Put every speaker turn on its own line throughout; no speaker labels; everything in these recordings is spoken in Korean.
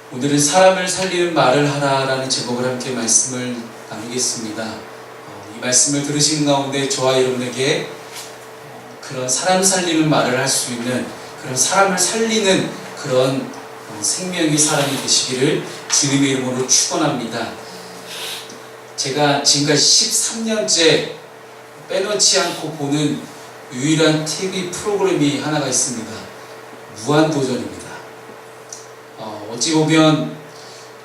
오늘은 사람을 살리는 말을 하라라는 제목을 함께 말씀을 나누겠습니다. 이 말씀을 들으시는 가운데 저와 여러분에게 그런 사람 살리는 말을 할 수 있는 그런 사람을 살리는 그런 생명의 사람이 되시기를 주님의 이름으로 축원합니다. 제가 지금까지 13년째 빼놓지 않고 보는 유일한 TV 프로그램이 하나가 있습니다. 무한도전입니다. 어찌 보면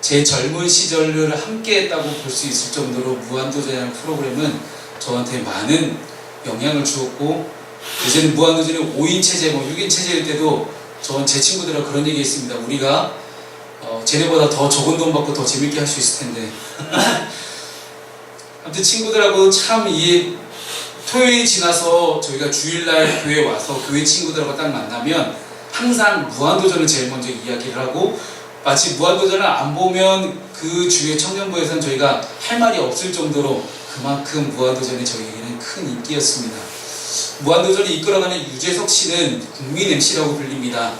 제 젊은 시절을 함께 했다고 볼 수 있을 정도로 무한도전이라는 프로그램은 저한테 많은 영향을 주었고, 이제는 무한도전이 5인 체제, 6인 체제일 때도 제 친구들하고 그런 얘기 했습니다. 우리가 쟤네보다 더 적은 돈 받고 더 재밌게 할 수 있을 텐데. 아무튼 친구들하고 참 토요일 지나서 저희가 주일날 교회 와서 교회 친구들하고 딱 만나면 항상 무한도전을 제일 먼저 이야기를 하고, 마치 무한도전을 안 보면 그 주의 청년부에서는 저희가 할 말이 없을 정도로 그만큼 무한도전이 저희에게는 큰 인기였습니다. 무한도전을 이끌어가는 유재석 씨는 국민 MC라고 불립니다.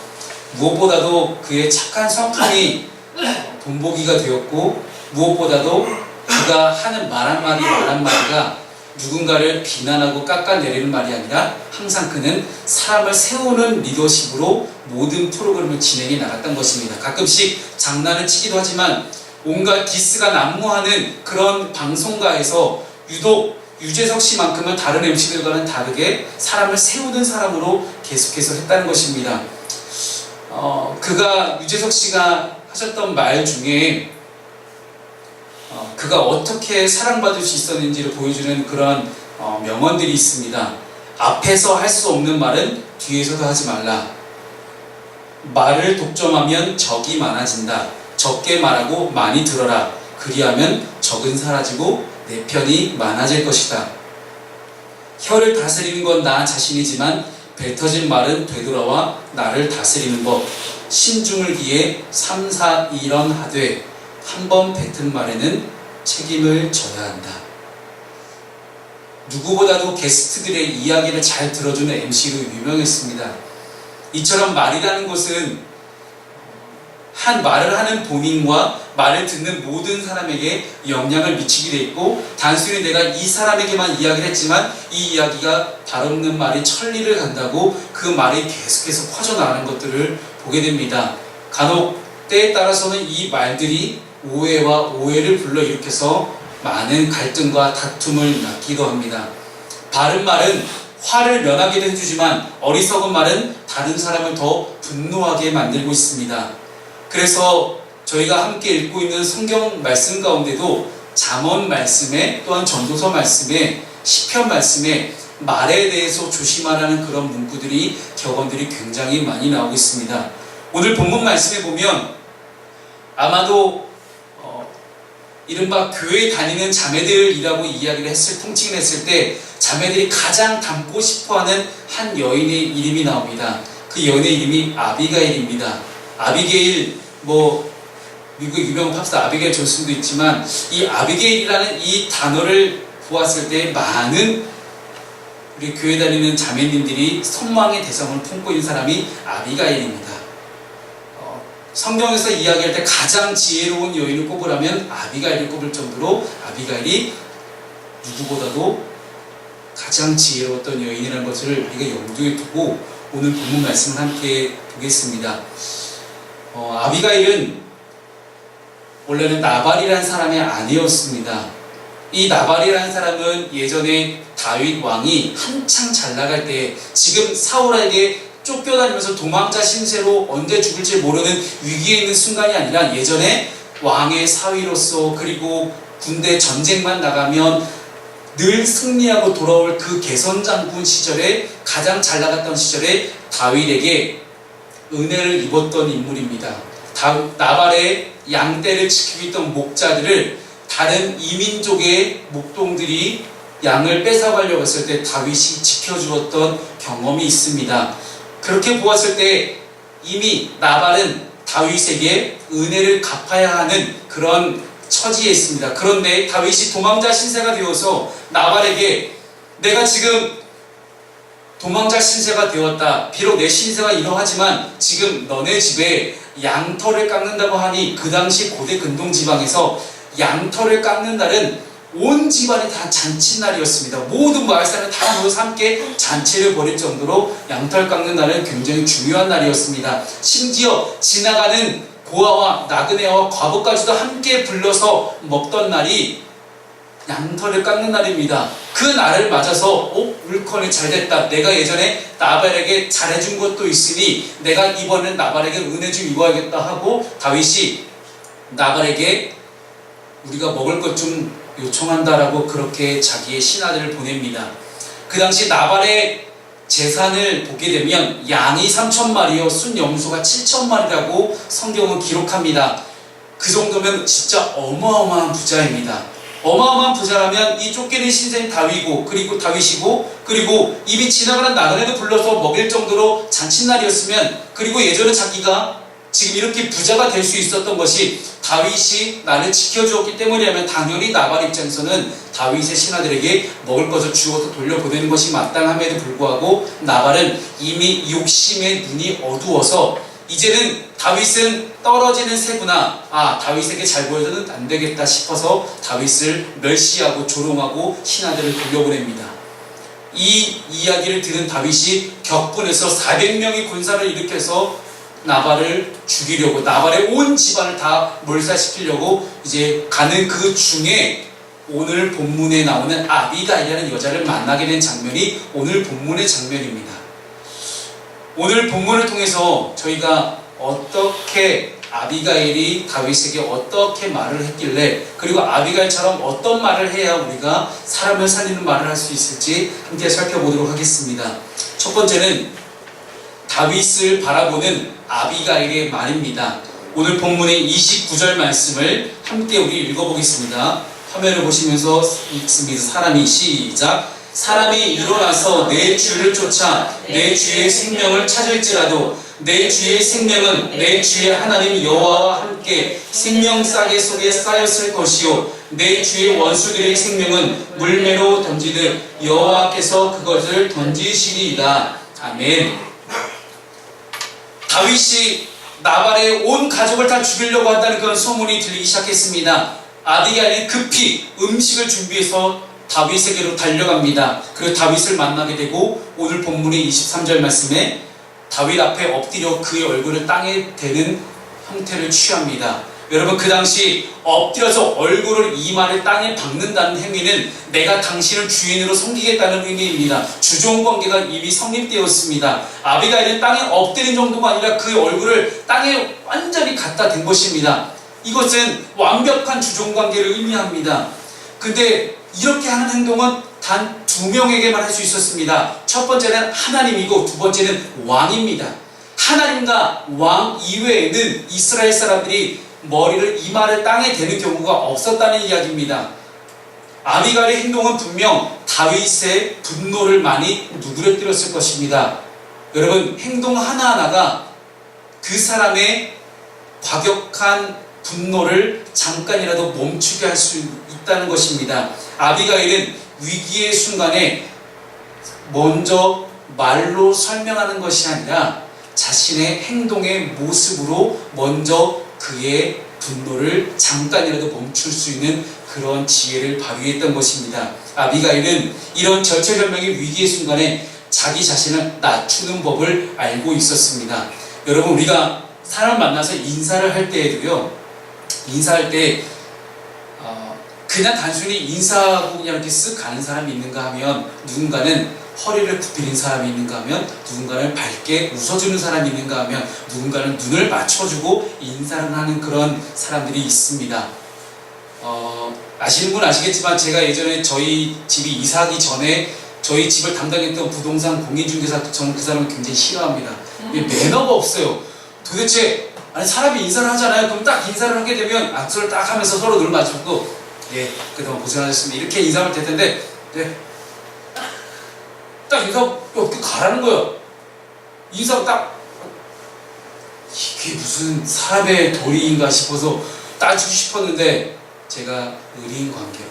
무엇보다도 그의 착한 성품이 본보기가 되었고, 무엇보다도 그가 하는 말 한마디가 누군가를 비난하고 깎아내리는 말이 아니라 항상 그는 사람을 세우는 리더십으로 모든 프로그램을 진행해 나갔던 것입니다. 가끔씩 장난을 치기도 하지만 온갖 디스가 난무하는 그런 방송가에서 유독 유재석 씨만큼은 다른 MC들과는 다르게 사람을 세우는 사람으로 계속해서 했다는 것입니다. 유재석 씨가 하셨던 말 중에 그가 어떻게 사랑받을 수 있었는지를 보여주는 그런 명언들이 있습니다. 앞에서 할 수 없는 말은 뒤에서도 하지 말라. 말을 독점하면 적이 많아진다. 적게 말하고 많이 들어라. 그리하면 적은 사라지고 내 편이 많아질 것이다. 혀를 다스리는 건 나 자신이지만 뱉어진 말은 되돌아와 나를 다스리는 법. 신중을 기해 3, 4, 2런 하되 한 번 뱉은 말에는 책임을 져야 한다. 누구보다도 게스트들의 이야기를 잘 들어주는 MC로 유명했습니다. 이처럼 말이라는 것은 한 말을 하는 본인과 말을 듣는 모든 사람에게 영향을 미치게 돼 있고, 단순히 내가 이 사람에게만 이야기를 했지만 이 이야기가 발없는 말이 천리를 간다고 그 말이 계속해서 퍼져나가는 것들을 보게 됩니다. 간혹 때에 따라서는 이 말들이 오해와 오해를 불러일으켜서 많은 갈등과 다툼을 낳기도 합니다. 바른 말은 화를 면하게도 해주지만 어리석은 말은 다른 사람을 더 분노하게 만들고 있습니다. 그래서 저희가 함께 읽고 있는 성경 말씀 가운데도 잠언 말씀에, 또한 전도서 말씀에, 시편 말씀에 말에 대해서 조심하라는 그런 문구들이, 격언들이 굉장히 많이 나오고 있습니다. 오늘 본문 말씀에 보면 아마도 이른바 교회 다니는 자매들이라고 이야기를 통칭을 했을 때 자매들이 가장 닮고 싶어하는 한 여인의 이름이 나옵니다. 그 여인의 이름이 아비가일입니다. 아비게일, 미국 유명 팝스타 아비게일 존슨도 있지만, 이 아비게일이라는 이 단어를 보았을 때 많은 우리 교회 다니는 자매님들이 선망의 대상을 품고 있는 사람이 아비가일입니다. 성경에서 이야기할 때 가장 지혜로운 여인을 꼽으라면 아비가일을 꼽을 정도로 아비가일이 누구보다도 가장 지혜로웠던 여인이라는 것을 우리가 염두에 두고 오늘 본문 말씀을 함께 보겠습니다. 아비가일은 원래는 나발이라는 사람의 아내였습니다. 이 나발이라는 사람은 예전에 다윗 왕이 한창 잘 나갈 때, 지금 사울에게 쫓겨다니면서 도망자 신세로 언제 죽을지 모르는 위기에 있는 순간이 아니라 예전에 왕의 사위로서, 그리고 군대 전쟁만 나가면 늘 승리하고 돌아올 그 개선장군 시절에, 가장 잘 나갔던 시절에 다윗에게 은혜를 입었던 인물입니다. 나발의 양떼를 지키고 있던 목자들을 다른 이민족의 목동들이 양을 뺏어가려고 했을 때 다윗이 지켜주었던 경험이 있습니다. 그렇게 보았을 때 이미 나발은 다윗에게 은혜를 갚아야 하는 그런 처지에 있습니다. 그런데 다윗이 도망자 신세가 되어서 나발에게 내가 지금 도망자 신세가 되었다. 비록 내 신세가 이러하지만 지금 너네 집에 양털을 깎는다고 하니, 그 당시 고대 근동 지방에서 양털을 깎는 날은 온 집안이 다 잔치날이었습니다. 모든 마을 사람이 다 모여서 함께 잔치를 벌일 정도로 양털 깎는 날은 굉장히 중요한 날이었습니다. 심지어 지나가는 고아와 나그네와 과부까지도 함께 불러서 먹던 날이 양털을 깎는 날입니다. 그 날을 맞아서 울커니 잘됐다. 내가 예전에 나발에게 잘해준 것도 있으니 내가 이번엔 나발에게 은혜 좀 입어야겠다 하고 다윗이 나발에게 우리가 먹을 것 좀 요청한다라고 그렇게 자기의 신하들을 보냅니다. 그 당시 나발의 재산을 보게 되면 양이 3,000마리요 순염소가 7,000마리라고 성경은 기록합니다. 그 정도면 진짜 어마어마한 부자입니다. 어마어마한 부자라면 이 쫓기는 신세인 다윗이고 그리고 이미 지나가는 나그네도 불러서 먹일 정도로 잔칫날이었으면, 그리고 예전에 자기가 지금 이렇게 부자가 될 수 있었던 것이 다윗이 나를 지켜주었기 때문이라면 당연히 나발 입장에서는 다윗의 신하들에게 먹을 것을 주어서 돌려보내는 것이 마땅함에도 불구하고 나발은 이미 욕심의 눈이 어두워서 이제는 다윗은 떨어지는 새구나, 다윗에게 잘 보여서는 안 되겠다 싶어서 다윗을 멸시하고 조롱하고 신하들을 돌려보냅니다. 이 이야기를 들은 다윗이 격분해서 400명의 군사를 일으켜서 나발을 죽이려고, 나발의 온 집안을 다 몰살시키려고 이제 가는 그 중에 오늘 본문에 나오는 아비가일이라는 여자를 만나게 된 장면이 오늘 본문의 장면입니다. 오늘 본문을 통해서 저희가 어떻게 아비가일이 다윗에게 어떻게 말을 했길래, 그리고 아비가일처럼 어떤 말을 해야 우리가 사람을 살리는 말을 할 수 있을지 함께 살펴보도록 하겠습니다. 첫 번째는 다윗을 바라보는 아비가일의 말입니다. 오늘 본문의 29절 말씀을 함께 우리 읽어보겠습니다. 화면을 보시면서 읽습니다. 사람이 시작. 사람이 일어나서 내 주를 쫓아 내 주의 생명을 찾을지라도 내 주의 생명은 내 주의 하나님 여호와와 함께 생명싸개 속에 쌓였을 것이요 내 주의 원수들의 생명은 물매로 던지듯 여호와께서 그것을 던지시리이다. 아멘. 다윗이 나발의 온 가족을 다 죽이려고 한다는 그런 소문이 들리기 시작했습니다. 아비가일이 급히 음식을 준비해서 다윗에게로 달려갑니다. 그리고 다윗을 만나게 되고 오늘 본문의 23절 말씀에 다윗 앞에 엎드려 그의 얼굴을 땅에 대는 형태를 취합니다. 여러분, 그 당시 엎드려서 얼굴을 이마를 땅에 박는다는 행위는 내가 당신을 주인으로 섬기겠다는 의미입니다. 주종관계가 이미 성립되었습니다. 아비가일은 땅에 엎드린 정도가 아니라 그의 얼굴을 땅에 완전히 갖다 댄 것입니다. 이것은 완벽한 주종관계를 의미합니다. 근데 이렇게 하는 행동은 단 2명에게만 할 수 있었습니다. 첫 번째는 하나님이고 두 번째는 왕입니다. 하나님과 왕 이외에는 이스라엘 사람들이 머리를 이마를 땅에 대는 경우가 없었다는 이야기입니다. 아비가일의 행동은 분명 다윗의 분노를 많이 누그러뜨렸을 것입니다. 여러분, 행동 하나하나가 그 사람의 과격한 분노를 잠깐이라도 멈추게 할 수 있다는 것입니다. 아비가일은 위기의 순간에 먼저 말로 설명하는 것이 아니라 자신의 행동의 모습으로 먼저 그의 분노를 잠깐이라도 멈출 수 있는 그런 지혜를 발휘했던 것입니다. 아비가일은 이런 절체절명의 위기의 순간에 자기 자신을 낮추는 법을 알고 있었습니다. 여러분, 우리가 사람 만나서 인사를 할 때에도요, 인사할 때 그냥 단순히 인사하고 그냥 이렇게 쓱 가는 사람이 있는가 하면, 누군가는 허리를 굽히는 사람이 있는가 하면, 누군가는 밝게 웃어주는 사람이 있는가 하면, 누군가는 눈을 맞춰주고 인사를 하는 그런 사람들이 있습니다. 아시는 분 아시겠지만 제가 예전에 저희 집이 이사하기 전에 저희 집을 담당했던 부동산 공인중개사, 저는 그 사람을 굉장히 싫어합니다. 매너가 없어요. 도대체 아니, 사람이 인사를 하잖아요. 그럼 딱 인사를 하게 되면 악수를 딱 하면서 서로 눈을 맞추고, 예, 그동안 고생하셨습니다, 이렇게 인사하면 될 텐데, 네, 딱 인사 어떻게 가라는 거예요. 인사가 딱, 이게 무슨 사람의 도리인가 싶어서 따지고 싶었는데 제가 의리인 관계로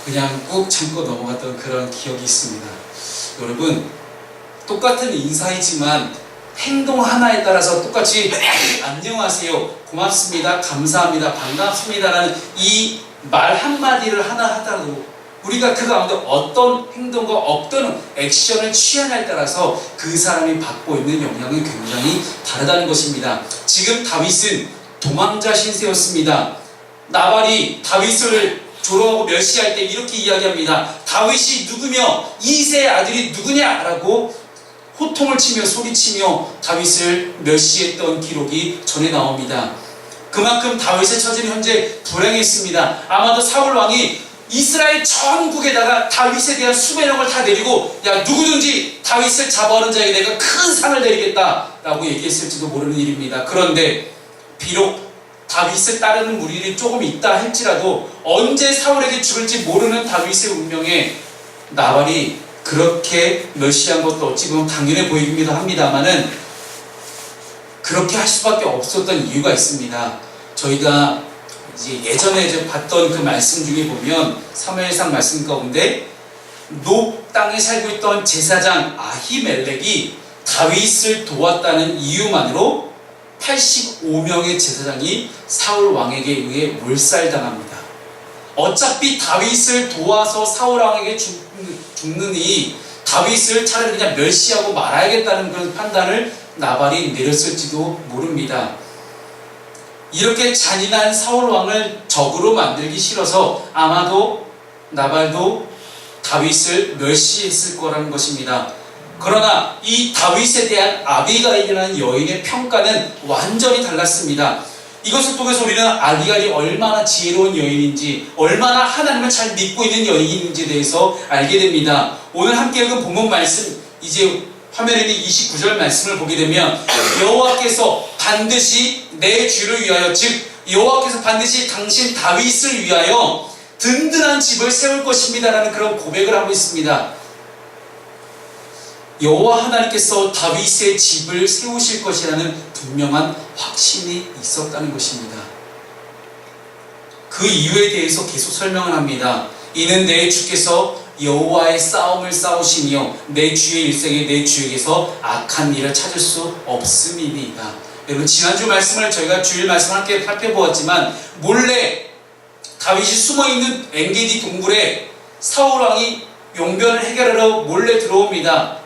그냥 꾹 참고 넘어갔던 그런 기억이 있습니다. 여러분, 똑같은 인사이지만 행동 하나에 따라서 똑같이 안녕하세요, 고맙습니다, 감사합니다, 반갑습니다라는 이 말 한마디를 하나 하더라도 우리가 그 가운데 어떤 행동과 어떤 액션을 취하냐에 따라서 그 사람이 받고 있는 영향이 굉장히 다르다는 것입니다. 지금 다윗은 도망자 신세였습니다. 나발이 다윗을 조롱하고 멸시할 때 이렇게 이야기합니다. 다윗이 누구며 이새의 아들이 누구냐라고 호통을 치며 소리치며 다윗을 멸시했던 기록이 전해 나옵니다. 그만큼 다윗의 처지는 현재 불행했습니다. 아마도 사울 왕이 이스라엘 전국에다가 다윗에 대한 수배령을 다 내리고, 야, 누구든지 다윗을 잡아오는 자에게 내가 큰 상을 내리겠다 라고 얘기했을지도 모르는 일입니다. 그런데 비록 다윗을 따르는 무리들이 조금 있다 할지라도 언제 사울에게 죽을지 모르는 다윗의 운명에 나발이 그렇게 멸시한 것도 어찌 보면 당연해 보이기도 합니다만은 그렇게 할 수밖에 없었던 이유가 있습니다. 저희가 이제 예전에 봤던 그 말씀 중에 보면 사무엘상 말씀 가운데 높 땅에 살고 있던 제사장 아히멜렉이 다윗을 도왔다는 이유만으로 85명의 제사장이 사울 왕에게 의해 몰살당합니다. 어차피 다윗을 도와서 사울 왕에게 죽느니 다윗을 차라리 그냥 멸시하고 말아야겠다는 그런 판단을 나발이 내렸을지도 모릅니다. 이렇게 잔인한 사울 왕을 적으로 만들기 싫어서 아마도 나발도 다윗을 멸시했을 거라는 것입니다. 그러나 이 다윗에 대한 아비가일이라는 여인의 평가는 완전히 달랐습니다. 이것을 통해서 우리는 아비가일이 얼마나 지혜로운 여인인지, 얼마나 하나님을 잘 믿고 있는 여인인지에 대해서 알게 됩니다. 오늘 함께 읽은 본문 말씀, 이제 화면에 있는 29절 말씀을 보게 되면 여호와께서 반드시 내 주를 위하여, 즉 여호와께서 반드시 당신 다윗을 위하여 든든한 집을 세울 것입니다 라는 그런 고백을 하고 있습니다. 여호와 하나님께서 다윗의 집을 세우실 것이라는 분명한 확신이 있었다는 것입니다. 그 이유에 대해서 계속 설명을 합니다. 이는 내 주께서 여호와의 싸움을 싸우시며 내 주의 일생에 내 주에게서 악한 일을 찾을 수 없음이니이다. 여러분, 지난주 말씀을 저희가 주일 말씀을 함께 살펴보았지만 몰래 다윗이 숨어있는 엔게디 동굴에 사울 왕이 용변을 해결하러 몰래 들어옵니다.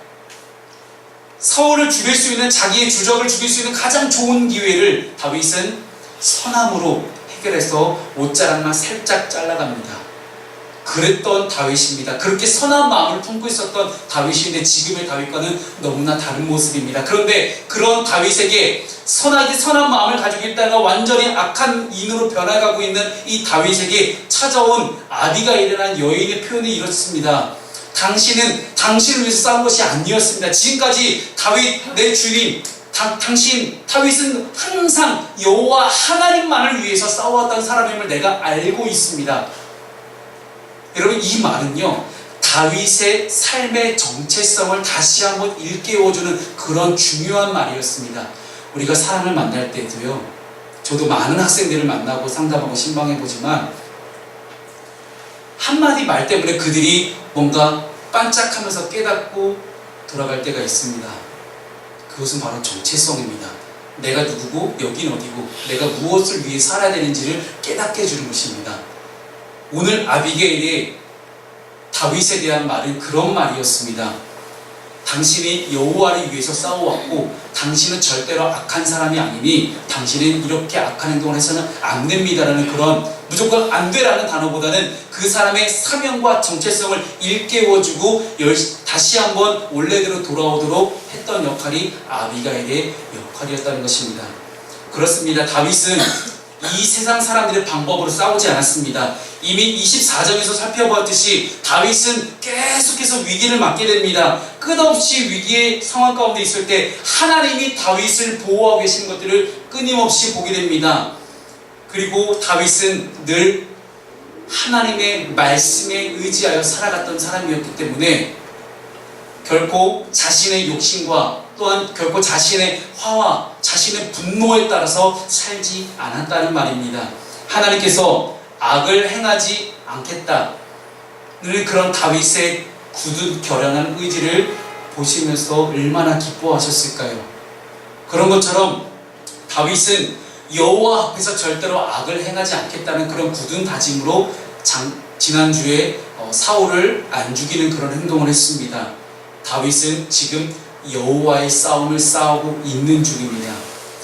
사울을 죽일 수 있는, 자기의 주적을 죽일 수 있는 가장 좋은 기회를 다윗은 선함으로 해결해서 옷자락만 살짝 잘라갑니다. 그랬던 다윗입니다. 그렇게 선한 마음을 품고 있었던 다윗인데 지금의 다윗과는 너무나 다른 모습입니다. 그런데 그런 다윗에게 선한 마음을 가지고 있다가 완전히 악한 인으로 변해가고 있는 이 다윗에게 찾아온 아비가일이라는 여인의 표현이 이렇습니다. 당신은 당신을 위해서 싸운 것이 아니었습니다. 지금까지 다윗 내 주님, 다윗은 항상 여호와 하나님만을 위해서 싸워왔던 사람임을 내가 알고 있습니다. 여러분, 이 말은요, 다윗의 삶의 정체성을 다시 한번 일깨워주는 그런 중요한 말이었습니다. 우리가 사람을 만날 때도요, 저도 많은 학생들을 만나고 상담하고 신방해보지만 한마디 말 때문에 그들이 뭔가 반짝하면서 깨닫고 돌아갈 때가 있습니다. 그것은 바로 정체성입니다. 내가 누구고 여긴 어디고 내가 무엇을 위해 살아야 되는지를 깨닫게 해주는 것입니다. 오늘 아비게일의 다윗에 대한 말은 그런 말이었습니다. 당신이 여호와를 위해서 싸워왔고 당신은 절대로 악한 사람이 아니니 당신은 이렇게 악한 행동을 해서는 안 됩니다라는 그런, 무조건 안 되라는 단어보다는 그 사람의 사명과 정체성을 일깨워주고 다시 한번 원래대로 돌아오도록 했던 역할이 아비가일의 역할이었다는 것입니다. 그렇습니다. 다윗은 이 세상 사람들의 방법으로 싸우지 않았습니다. 이미 24장에서 살펴보았듯이 다윗은 계속해서 위기를 맞게 됩니다. 끝없이 위기의 상황 가운데 있을 때 하나님이 다윗을 보호하고 계신 것들을 끊임없이 보게 됩니다. 그리고 다윗은 늘 하나님의 말씀에 의지하여 살아갔던 사람이었기 때문에 결코 자신의 욕심과 또한 결코 자신의 화와 자신의 분노에 따라서 살지 않았다는 말입니다. 하나님께서 악을 행하지 않겠다는 그런 다윗의 굳은 결연한 의지를 보시면서 얼마나 기뻐하셨을까요? 그런 것처럼 다윗은 여호와 앞에서 절대로 악을 행하지 않겠다는 그런 굳은 다짐으로 지난주에 사울을 안 죽이는 그런 행동을 했습니다. 다윗은 지금 여호와의 싸움을 싸우고 있는 중입니다.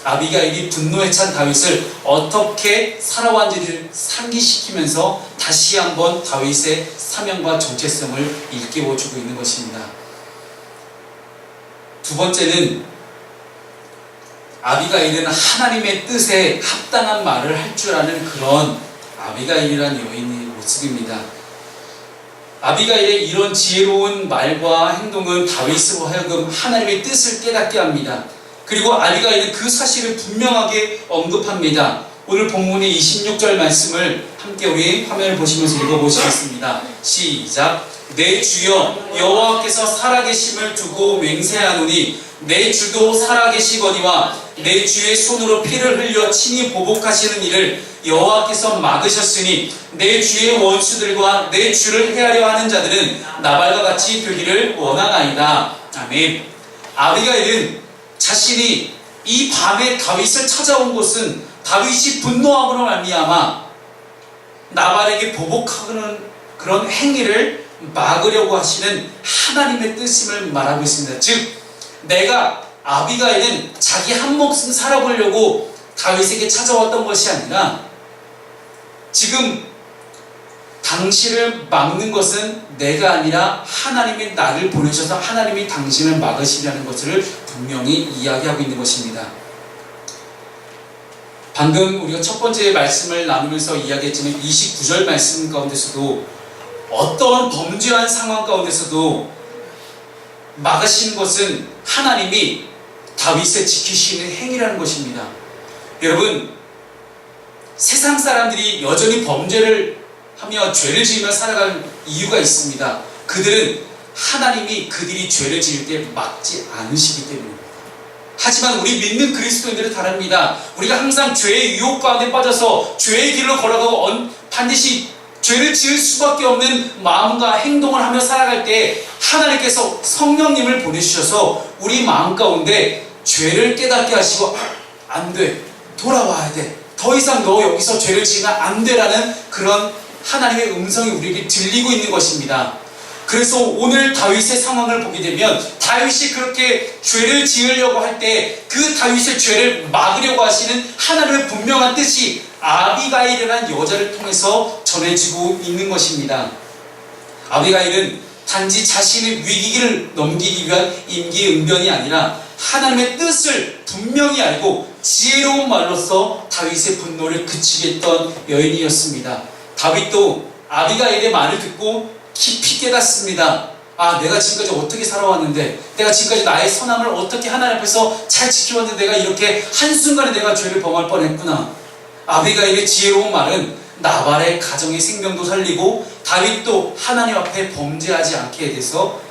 아비가일이 분노에 찬 다윗을 어떻게 살아왔는지를 상기시키면서 다시 한번 다윗의 사명과 정체성을 일깨워주고 있는 것입니다. 두 번째는 아비가일은 하나님의 뜻에 합당한 말을 할 줄 아는 그런 아비가일이라는 여인의 모습입니다. 아비가일의 이런 지혜로운 말과 행동은 다윗으로 하여금 하나님의 뜻을 깨닫게 합니다. 그리고 아비가일은 그 사실을 분명하게 언급합니다. 오늘 본문의 26절 말씀을 함께 우리 화면을 보시면서 읽어보시겠습니다. 시작. 내 주여 여호와께서 살아계심을 두고 맹세하노니 내 주도 살아계시거니와 내 주의 손으로 피를 흘려 친히 보복하시는 일을 여호와께서 막으셨으니 내 주의 원수들과 내 주를 해하려 하는 자들은 나발과 같이 되기를 원하나이다. 아멘. 아비가일은 자신이 이 밤에 다윗을 찾아온 곳은 다윗이 분노함으로 말미암아 나발에게 보복하는 그런 행위를 막으려고 하시는 하나님의 뜻임을 말하고 있습니다. 즉 내가 아비가일은 자기 한 목숨 살아보려고 다윗에게 찾아왔던 것이 아니라 지금 당신을 막는 것은 내가 아니라 하나님이 나를 보내셔서 하나님이 당신을 막으시려는 것을 분명히 이야기하고 있는 것입니다. 방금 우리가 첫 번째 말씀을 나누면서 이야기했지만 29절 말씀 가운데서도 어떠한 범죄한 상황 가운데서도 막으시는 것은 하나님이 다윗을 지키시는 행위라는 것입니다. 여러분, 세상 사람들이 여전히 범죄를 하며 죄를 지으며 살아가는 이유가 있습니다. 그들은 하나님이 그들이 죄를 지을 때 막지 않으시기 때문입니다. 하지만 우리 믿는 그리스도인들은 다릅니다. 우리가 항상 죄의 유혹 가운데 빠져서 죄의 길로 걸어가고 반드시 죄를 지을 수밖에 없는 마음과 행동을 하며 살아갈 때 하나님께서 성령님을 보내주셔서 우리 마음 가운데 죄를 깨닫게 하시고 안 돼, 돌아와야 돼, 더 이상 너 여기서 죄를 지으면 안 돼라는 그런 하나님의 음성이 우리에게 들리고 있는 것입니다. 그래서 오늘 다윗의 상황을 보게 되면 다윗이 그렇게 죄를 지으려고 할 때 그 다윗의 죄를 막으려고 하시는 하나님의 분명한 뜻이 아비가일이라는 여자를 통해서 전해지고 있는 것입니다. 아비가일은 단지 자신의 위기를 넘기기 위한 임기응변이 아니라 하나님의 뜻을 분명히 알고 지혜로운 말로써 다윗의 분노를 그치게 했던 여인이었습니다. 다윗도 아비가일의 말을 듣고 깊이 깨닫습니다. 아, 내가 지금까지 어떻게 살아왔는데, 내가 지금까지 나의 선함을 어떻게 하나님 앞에서 잘 지켜왔는데 내가 이렇게 한순간에 내가 죄를 범할 뻔했구나. 아비가일의 지혜로운 말은 나발의 가정의 생명도 살리고 다윗도 하나님 앞에 범죄하지 않게 돼서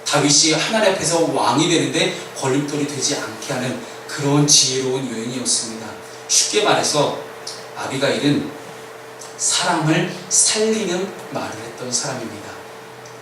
다윗이 하나님 앞에서 왕이 되는데 걸림돌이 되지 않게 하는 그런 지혜로운 여인이었습니다. 쉽게 말해서 아비가일은 사람을 살리는 말을 했던 사람입니다.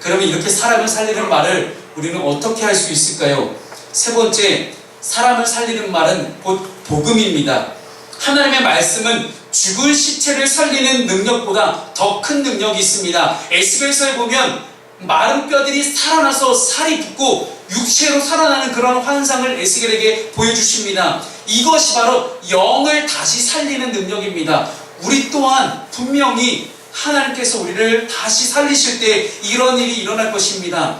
그러면 이렇게 사람을 살리는 말을 우리는 어떻게 할 수 있을까요? 세 번째, 사람을 살리는 말은 곧 복음입니다. 하나님의 말씀은 죽은 시체를 살리는 능력보다 더 큰 능력이 있습니다. 에스겔서에 보면 마른 뼈들이 살아나서 살이 붙고 육체로 살아나는 그런 환상을 에스겔에게 보여주십니다. 이것이 바로 영을 다시 살리는 능력입니다. 우리 또한 분명히 하나님께서 우리를 다시 살리실 때 이런 일이 일어날 것입니다.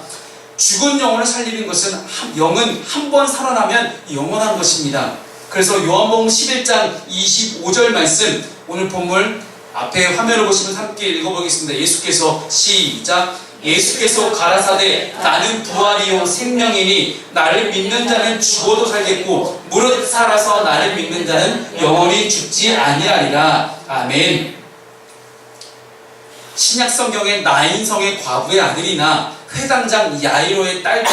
죽은 영혼을 살리는 것은 영은 한 번 살아나면 영원한 것입니다. 그래서 요한복음 11장 25절 말씀, 오늘 본문 앞에 화면을 보시면 함께 읽어보겠습니다. 예수께서 시작. 예수께서 가라사대 나는 부활이요 생명이니 나를 믿는 자는 죽어도 살겠고 무릇 살아서 나를 믿는 자는 영원히 죽지 아니하리라. 아멘. 신약성경의 나인성의 과부의 아들이나 회당장 야이로의 딸들,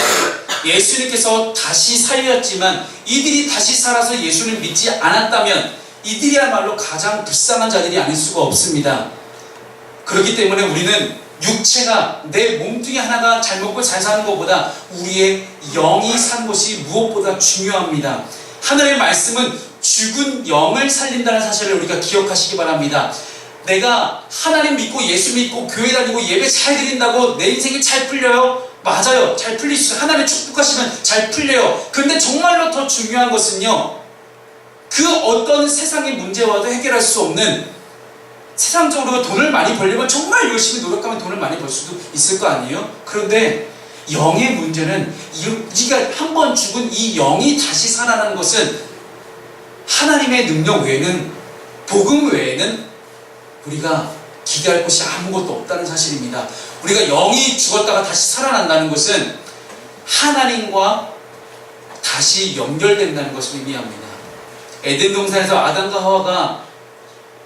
예수님께서 다시 살렸지만 이들이 다시 살아서 예수를 믿지 않았다면 이들이야말로 가장 불쌍한 자들이 아닐 수가 없습니다. 그렇기 때문에 우리는 육체가 내 몸뚱이 하나가 잘 먹고 잘 사는 것보다 우리의 영이 사는 것이 무엇보다 중요합니다. 하나님의 말씀은 죽은 영을 살린다는 사실을 우리가 기억하시기 바랍니다. 내가 하나님 믿고 예수 믿고 교회 다니고 예배 잘 드린다고 내 인생이 잘 풀려요? 맞아요. 잘 풀릴 수 있어요. 하나님 축복하시면 잘 풀려요. 근데 정말로 더 중요한 것은요, 그 어떤 세상의 문제와도 해결할 수 없는, 세상적으로 돈을 많이 벌려면 정말 열심히 노력하면 돈을 많이 벌 수도 있을 거 아니에요? 그런데 영의 문제는 우리가 한 번 죽은 이 영이 다시 살아나는 것은 하나님의 능력 외에는, 복음 외에는 우리가 기대할 것이 아무것도 없다는 사실입니다. 우리가 영이 죽었다가 다시 살아난다는 것은 하나님과 다시 연결된다는 것을 의미합니다. 에덴 동산에서 아담과 하와가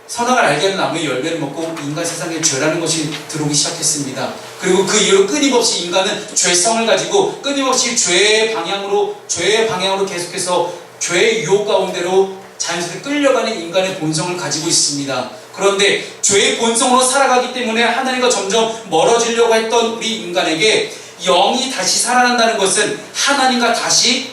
선악을 알게 하는 나무의 열매를 먹고 인간 세상에 죄라는 것이 들어오기 시작했습니다. 그리고 그 이후로 끊임없이 인간은 죄성을 가지고 끊임없이 죄의 방향으로 계속해서 죄의 유혹 가운데로 자연스럽게 끌려가는 인간의 본성을 가지고 있습니다. 그런데 죄의 본성으로 살아가기 때문에 하나님과 점점 멀어지려고 했던 우리 인간에게 영이 다시 살아난다는 것은 하나님과 다시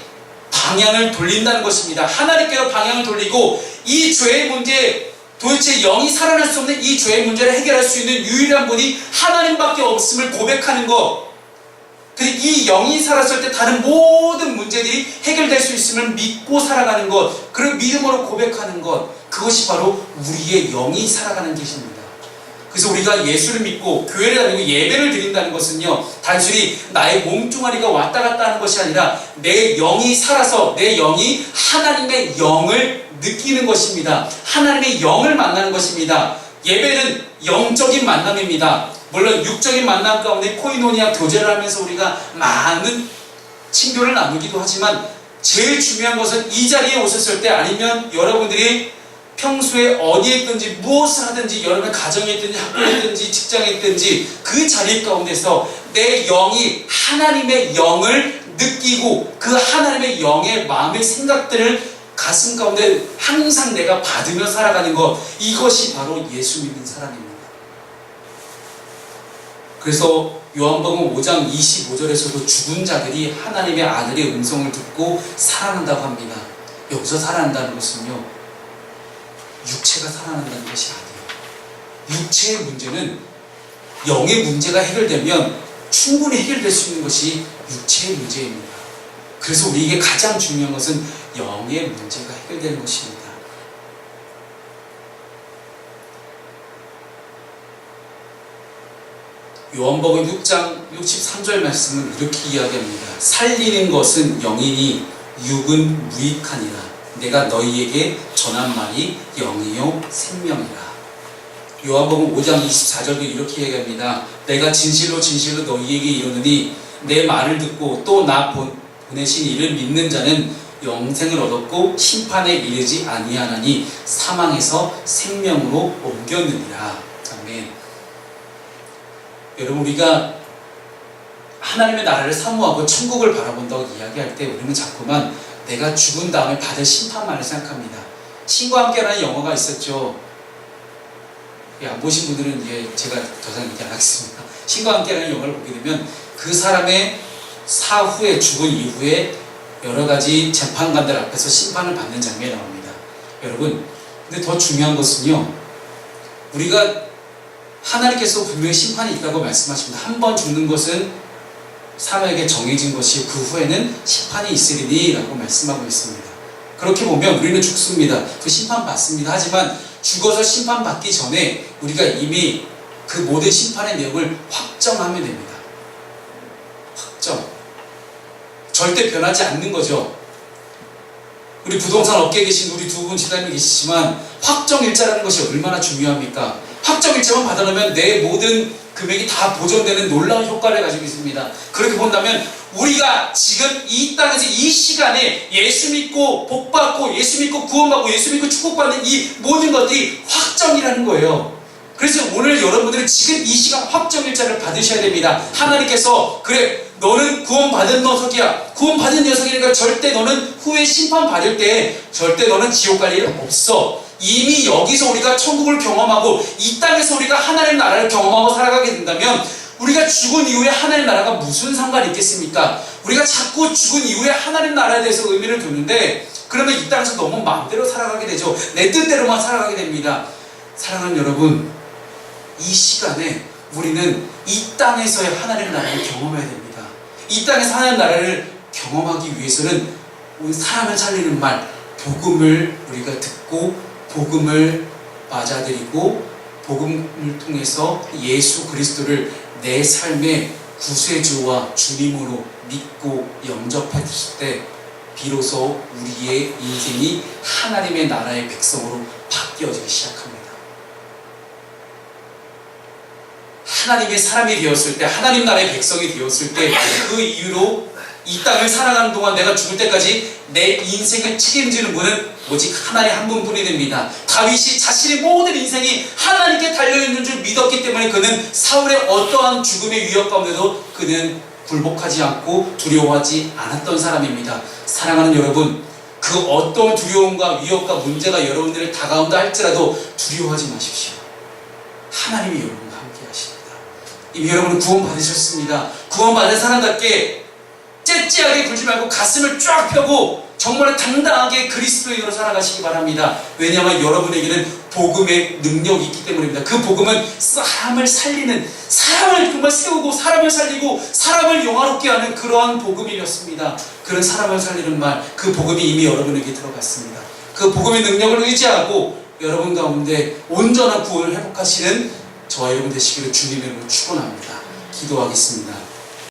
방향을 돌린다는 것입니다. 하나님께로 방향을 돌리고 이 죄의 문제, 도대체 영이 살아날 수 없는 이 죄의 문제를 해결할 수 있는 유일한 분이 하나님밖에 없음을 고백하는 것, 그리고 이 영이 살았을 때 다른 모든 문제들이 해결될 수 있음을 믿고 살아가는 것, 그리고 믿음으로 고백하는 것, 그것이 바로 우리의 영이 살아가는 것입니다. 그래서 우리가 예수를 믿고 교회를 다니고 예배를 드린다는 것은요, 단순히 나의 몸뚱아리가 왔다 갔다 하는 것이 아니라 내 영이 살아서 내 영이 하나님의 영을 느끼는 것입니다. 하나님의 영을 만나는 것입니다. 예배는 영적인 만남입니다. 물론 육적인 만남 가운데 코이노니아 교제를 하면서 우리가 많은 친교를 나누기도 하지만 제일 중요한 것은 이 자리에 오셨을 때, 아니면 여러분들이 평소에 어디에 있든지 무엇을 하든지, 여러분의 가정에 있든지 학교에 있든지 직장에 있든지 그 자리 가운데서 내 영이 하나님의 영을 느끼고 그 하나님의 영의 마음의 생각들을 가슴 가운데 항상 내가 받으며 살아가는 것, 이것이 바로 예수 믿는 사람입니다. 그래서 요한복음 5장 25절에서도 죽은 자들이 하나님의 아들의 음성을 듣고 살아난다고 합니다. 여기서 살아난다는 것은요, 육체가 살아난다는 것이 아니에요. 육체의 문제는, 영의 문제가 해결되면 충분히 해결될 수 있는 것이 육체의 문제입니다. 그래서 우리에게 가장 중요한 것은 영의 문제가 해결되는 것입니다. 요한복음 6장 63절 말씀은 이렇게 이야기합니다. 살리는 것은 영이니 육은 무익하니라. 내가 너희에게 전한 말이 영이요 생명이라. 요한복음 5장 24절도 이렇게 얘기합니다. 내가 진실로 진실로 너희에게 이르노니 내 말을 듣고 또 나 보내신 이를 믿는 자는 영생을 얻었고 심판에 이르지 아니하나니 사망에서 생명으로 옮겼느니라. 아멘. 여러분, 우리가 하나님의 나라를 사모하고 천국을 바라본다고 이야기할 때 우리는 자꾸만 내가 죽은 다음에 받을 심판만을 생각합니다. 신과 함께라는 영화가 있었죠. 안 보신 분들은 제가 더 이상 얘기 안 하겠습니다. 신과 함께라는 영화를 보게 되면 그 사람의 사후에, 죽은 이후에 여러 가지 재판관들 앞에서 심판을 받는 장면이 나옵니다. 여러분, 근데 더 중요한 것은요, 우리가 하나님께서 분명히 심판이 있다고 말씀하십니다. 한 번 죽는 것은 사람에게 정해진 것이 그 후에는 심판이 있으리니 라고 말씀하고 있습니다. 그렇게 보면 우리는 죽습니다. 그 심판 받습니다. 하지만 죽어서 심판받기 전에 우리가 이미 그 모든 심판의 내용을 확정하면 됩니다. 확정. 절대 변하지 않는 거죠. 우리 부동산 업계에 계신 우리 두 분 지사님이 계시지만 확정일자라는 것이 얼마나 중요합니까? 확정일자만 받아놓으면 내 모든 금액이 다 보존되는 놀라운 효과를 가지고 있습니다. 그렇게 본다면 우리가 지금 이 땅에서 이 시간에 예수 믿고 복받고 예수 믿고 구원받고 예수 믿고 축복받는 이 모든 것들이 확정이라는 거예요. 그래서 오늘 여러분들은 지금 이 시간 확정일자를 받으셔야 됩니다. 하나님께서 그래, 너는 구원받은 녀석이야. 구원받은 녀석이니까 절대 너는 후에 심판받을 때 절대 너는 지옥 갈 일 없어. 이미 여기서 우리가 천국을 경험하고 이 땅에서 우리가 하나님 나라를 경험하고 살아가게 된다면 우리가 죽은 이후에 하나님 나라가 무슨 상관이 있겠습니까? 우리가 자꾸 죽은 이후에 하나님 나라에 대해서 의미를 두는데 그러면 이 땅에서 너무 마음대로 살아가게 되죠. 내 뜻대로만 살아가게 됩니다. 사랑하는 여러분, 이 시간에 우리는 이 땅에서의 하나님 나라를 경험해야 됩니다. 이 땅에서 하나님 나라를 경험하기 위해서는 우리 사람을 살리는 말, 복음을 우리가 듣고 복음을 맞아들이고 복음을 통해서 예수 그리스도를 내 삶의 구세주와 주님으로 믿고 영접했을 때 비로소 우리의 인생이 하나님의 나라의 백성으로 바뀌어지기 시작합니다. 하나님의 사람이 되었을 때, 하나님 나라의 백성이 되었을 때 그 이유로 이 땅을 살아가는 동안 내가 죽을 때까지 내 인생을 책임지는 분은 오직 하나님 한 분뿐이 됩니다. 다윗이 자신의 모든 인생이 하나님께 달려있는 줄 믿었기 때문에 그는 사울의 어떠한 죽음의 위협 가운데도 그는 굴복하지 않고 두려워하지 않았던 사람입니다. 사랑하는 여러분, 그 어떤 두려움과 위협과 문제가 여러분들을 다가온다 할지라도 두려워하지 마십시오. 하나님이 여러분과 함께 하십니다. 이미 여러분은 구원 받으셨습니다. 구원 받은 사람답게 째째하게 굴지 말고 가슴을 쫙 펴고 정말 당당하게 그리스도인으로 살아가시기 바랍니다. 왜냐하면 여러분에게는 복음의 능력이 있기 때문입니다. 그 복음은 사람을 살리는, 사람을 정말 세우고 사람을 살리고 사람을 영화롭게 하는 그러한 복음이었습니다. 그런 사람을 살리는 말, 그 복음이 이미 여러분에게 들어갔습니다. 그 복음의 능력을 의지하고 여러분 가운데 온전한 구원을 회복하시는 저와 여러분 되시기를 주님의 이름으로 축원합니다. 기도하겠습니다.